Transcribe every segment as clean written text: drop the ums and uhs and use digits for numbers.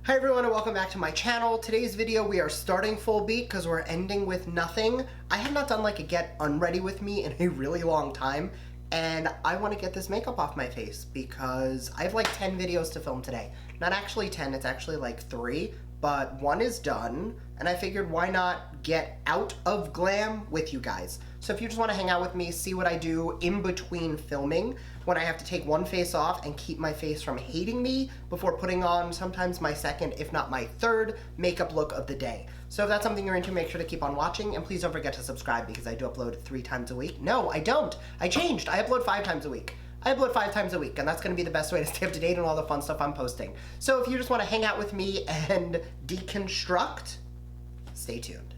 Hi everyone and welcome back to my channel. Today's video we are starting full beat because we're ending with nothing. I have not done like a get unready with me in a really long time, and I want to get this makeup off my face because I have like 10 videos to film today. Not actually 10, it's actually like 3, but one is done, and I figured why not get out of glam with you guys. So if you just want to hang out with me, see what I do in between filming, when I have to take one face off and keep my face from hating me before putting on sometimes my second, if not my third, makeup look of the day. So if that's something you're into, make sure to keep on watching, and please don't forget to subscribe because I do upload 3 times a week. No, I don't. I changed. I upload 5 times a week. I upload 5 times a week, and that's going to be the best way to stay up to date on all the fun stuff I'm posting. So if you just want to hang out with me and deconstruct, stay tuned.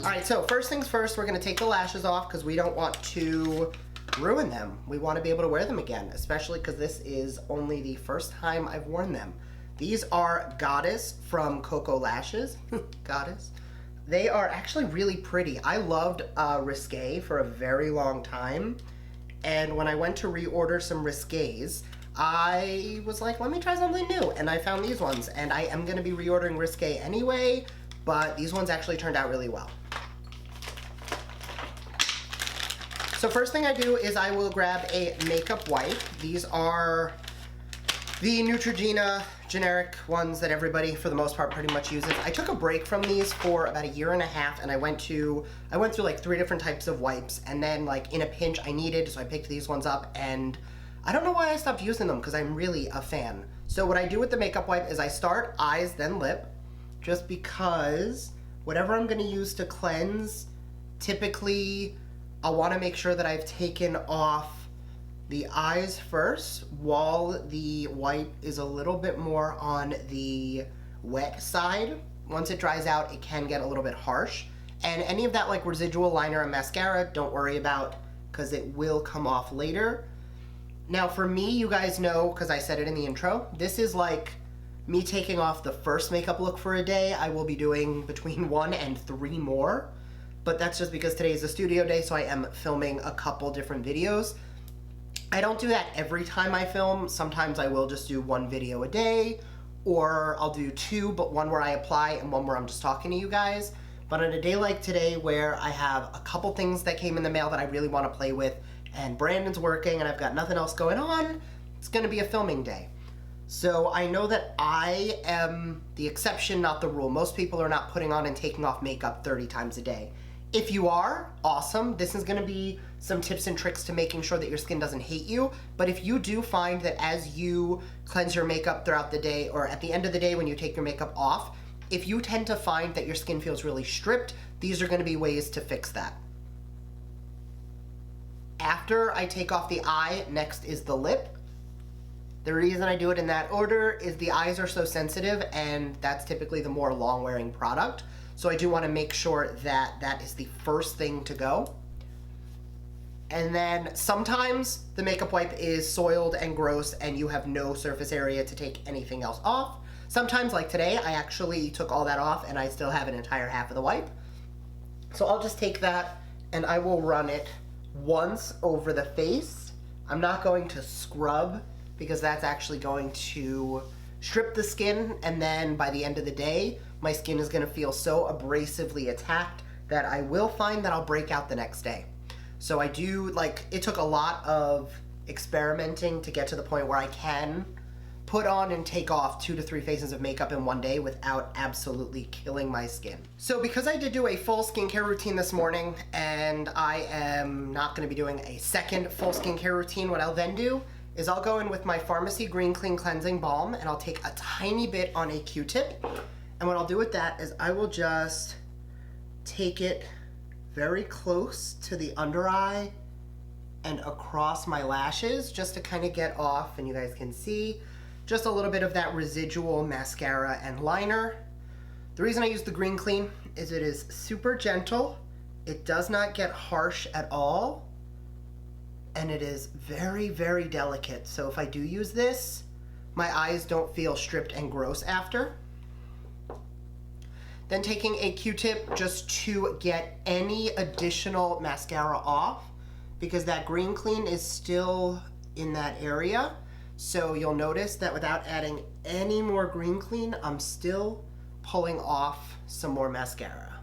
Alright, so first things first, we're going to take the lashes off because we don't want to ruin them. We want to be able to wear them again, especially because this is only the first time I've worn them. These are Goddess from Coco Lashes. Goddess. They are actually really pretty. I loved Risque for a very long time, and when I went to reorder some Risques, I was like, let me try something new, and I found these ones, and I am going to be reordering Risque anyway, but these ones actually turned out really well. So first thing I do is I will grab a makeup wipe. These are the Neutrogena generic ones that everybody, for the most part, pretty much uses. I took a break from these for about 1.5 years, and I went through like 3 different types of wipes, and then like in a pinch I needed, so I picked these ones up, and I don't know why I stopped using them because I'm really a fan. So what I do with the makeup wipe is I start eyes, then lip, just because whatever I'm gonna use to cleanse, typically I wanna make sure that I've taken off the eyes first while the wipe is a little bit more on the wet side. Once it dries out, it can get a little bit harsh. And any of that like residual liner and mascara, don't worry about because it will come off later. Now for me, you guys know, because I said it in the intro, this is like me taking off the first makeup look for a day. I will be doing between 1 and 3 more, but that's just because today is a studio day, so I am filming a couple different videos. I don't do that every time I film. Sometimes I will just do 1 video a day, or I'll do 2, but 1 where I apply and 1 where I'm just talking to you guys. But on a day like today where I have a couple things that came in the mail that I really want to play with, and Brandon's working and I've got nothing else going on, it's going to be a filming day. So I know that I am the exception, not the rule. Most people are not putting on and taking off makeup 30 times a day. If you are, awesome. This is gonna be some tips and tricks to making sure that your skin doesn't hate you. But if you do find that as you cleanse your makeup throughout the day, or at the end of the day when you take your makeup off, if you tend to find that your skin feels really stripped, these are gonna be ways to fix that. After I take off the eye, next is the lip. The reason I do it in that order is the eyes are so sensitive, and that's typically the more long-wearing product. So I do want to make sure that that is the first thing to go. And then sometimes the makeup wipe is soiled and gross and you have no surface area to take anything else off. Sometimes, like today, I actually took all that off and I still have an entire half of the wipe. So I'll just take that and I will run it once over the face. I'm not going to scrub because that's actually going to strip the skin, and then by the end of the day, my skin is gonna feel so abrasively attacked that I will find that I'll break out the next day. So I do, like, it took a lot of experimenting to get to the point where I can put on and take off 2 to 3 faces of makeup in one day without absolutely killing my skin. So because I did do a full skincare routine this morning, and I am not gonna be doing a second full skincare routine, what I'll then do is I'll go in with my Pharmacy Green Clean Cleansing Balm, and I'll take a tiny bit on a Q-tip. And what I'll do with that is I will just take it very close to the under eye and across my lashes just to kind of get off, and you guys can see, just a little bit of that residual mascara and liner. The reason I use the Green Clean is it is super gentle, it does not get harsh at all, and it is very, very delicate. So if I do use this, my eyes don't feel stripped and gross after. Then taking a Q-tip just to get any additional mascara off, because that green clean is still in that area. So you'll notice that without adding any more green clean, I'm still pulling off some more mascara.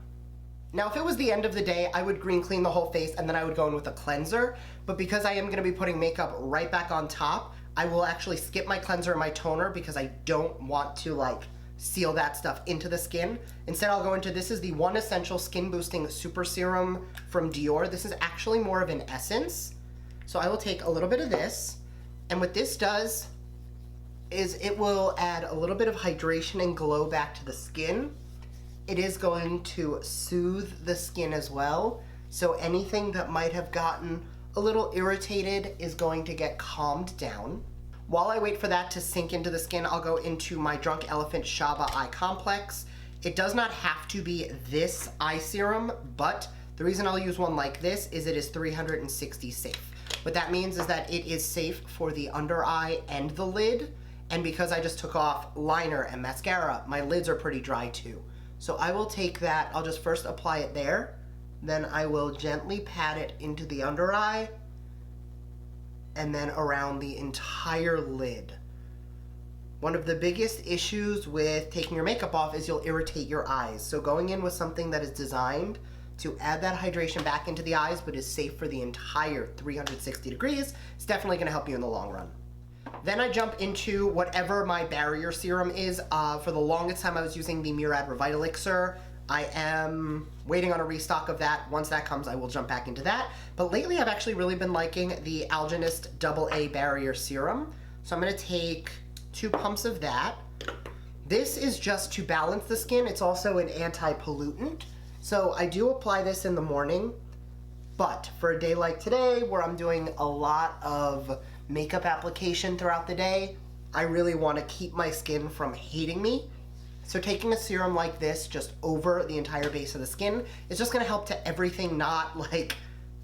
Now, if it was the end of the day, I would green clean the whole face and then I would go in with a cleanser. But because I am gonna be putting makeup right back on top, I will actually skip my cleanser and my toner because I don't want to like seal that stuff into the skin. Instead, I'll go into, this is the One Essential Skin Boosting Super Serum from Dior. This is actually more of an essence. So I will take a little bit of this, and what this does is it will add a little bit of hydration and glow back to the skin. It is going to soothe the skin as well. So anything that might have gotten a little irritated is going to get calmed down. While I wait for that to sink into the skin, I'll go into my Drunk Elephant Shaba Eye Complex. It does not have to be this eye serum, but the reason I'll use one like this is it is 360 safe. What that means is that it is safe for the under eye and the lid, and because I just took off liner and mascara, my lids are pretty dry too. So I will take that, I'll just first apply it there, then I will gently pat it into the under eye, and then around the entire lid. One of the biggest issues with taking your makeup off is you'll irritate your eyes. So going in with something that is designed to add that hydration back into the eyes but is safe for the entire 360 degrees is definitely gonna help you in the long run. Then I jump into whatever my barrier serum is. For the longest time I was using the Murad Revitalixer. I am waiting on a restock of that. Once that comes, I will jump back into that. But lately, I've actually really been liking the Algenist AA Barrier Serum. So I'm gonna take 2 pumps of that. This is just to balance the skin. It's also an anti-pollutant. So I do apply this in the morning, but for a day like today, where I'm doing a lot of makeup application throughout the day, I really wanna keep my skin from hating me. So taking a serum like this just over the entire base of the skin is just gonna help to everything not like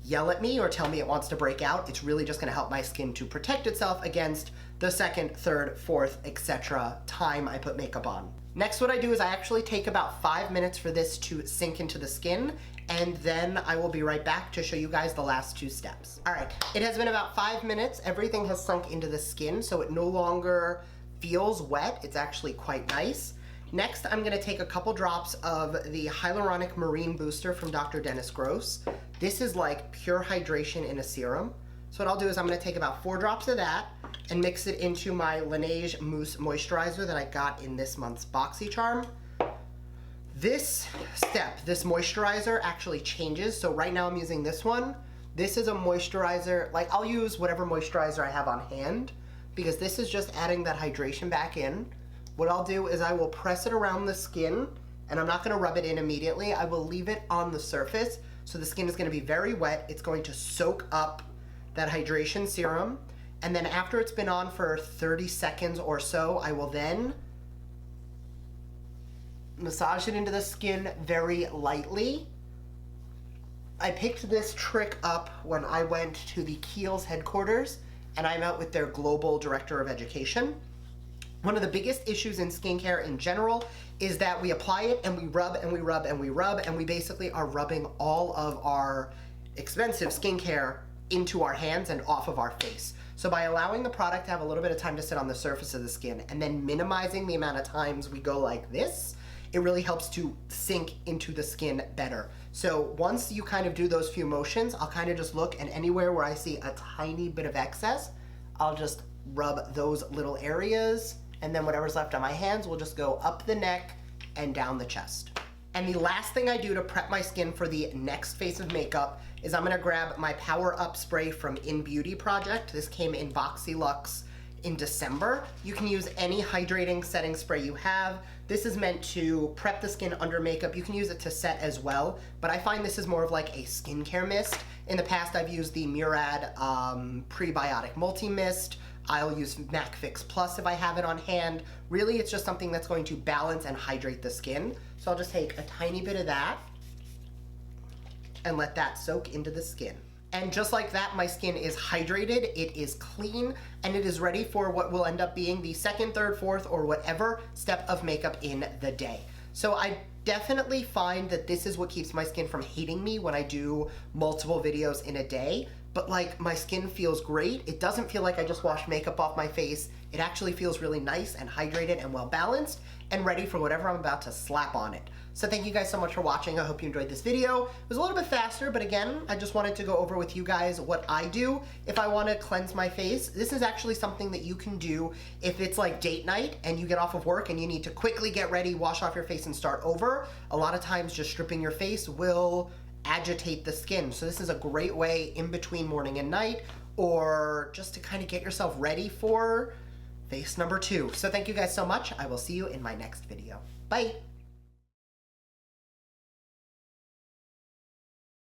yell at me or tell me it wants to break out. It's really just gonna help my skin to protect itself against the second, third, fourth, etc. time I put makeup on. Next, what I do is I actually take about 5 minutes for this to sink into the skin, and then I will be right back to show you guys the last 2 steps. All right, it has been about 5 minutes. Everything has sunk into the skin, so it no longer feels wet. It's actually quite nice. Next, I'm gonna take a couple drops of the Hyaluronic Marine Booster from Dr. Dennis Gross. This is like pure hydration in a serum. So what I'll do is I'm gonna take about 4 drops of that and mix it into my Laneige Mousse Moisturizer that I got in this month's BoxyCharm. This step, this moisturizer actually changes. So right now I'm using this one. This is a moisturizer, like I'll use whatever moisturizer I have on hand because this is just adding that hydration back in. What I'll do is I will press it around the skin, and I'm not gonna rub it in immediately. I will leave it on the surface, so the skin is gonna be very wet. It's going to soak up that hydration serum, and then after it's been on for 30 seconds or so, I will then massage it into the skin very lightly. I picked this trick up when I went to the Kiehl's headquarters, and I met with their global director of education. One of the biggest issues in skincare in general is that we apply it and we rub and we rub and we rub, and we basically are rubbing all of our expensive skincare into our hands and off of our face. So by allowing the product to have a little bit of time to sit on the surface of the skin and then minimizing the amount of times we go like this, it really helps to sink into the skin better. So once you kind of do those few motions, I'll kind of just look, and anywhere where I see a tiny bit of excess, I'll just rub those little areas, and then whatever's left on my hands will just go up the neck and down the chest. And the last thing I do to prep my skin for the next phase of makeup is I'm gonna grab my Power Up Spray from In Beauty Project. This came in Voxy Luxe in December. You can use any hydrating setting spray you have. This is meant to prep the skin under makeup. You can use it to set as well, but I find this is more of like a skincare mist. In the past, I've used the Murad Prebiotic Multi-Mist. I'll use MAC Fix Plus if I have it on hand. Really, it's just something that's going to balance and hydrate the skin. So I'll just take a tiny bit of that and let that soak into the skin. And just like that, my skin is hydrated, it is clean, and it is ready for what will end up being the second, third, fourth, or whatever step of makeup in the day. So I definitely find that this is what keeps my skin from hating me when I do multiple videos in a day. But like, my skin feels great. It doesn't feel like I just washed makeup off my face. It actually feels really nice and hydrated and well balanced and ready for whatever I'm about to slap on it. So thank you guys so much for watching. I hope you enjoyed this video. It was a little bit faster, but again, I just wanted to go over with you guys what I do if I want to cleanse my face. This is actually something that you can do if it's like date night and you get off of work and you need to quickly get ready, wash off your face and start over. A lot of times just stripping your face will agitate the skin. So this is a great way in between morning and night, or just to kind of get yourself ready for face number 2. So thank you guys so much. I will see you in my next video. Bye.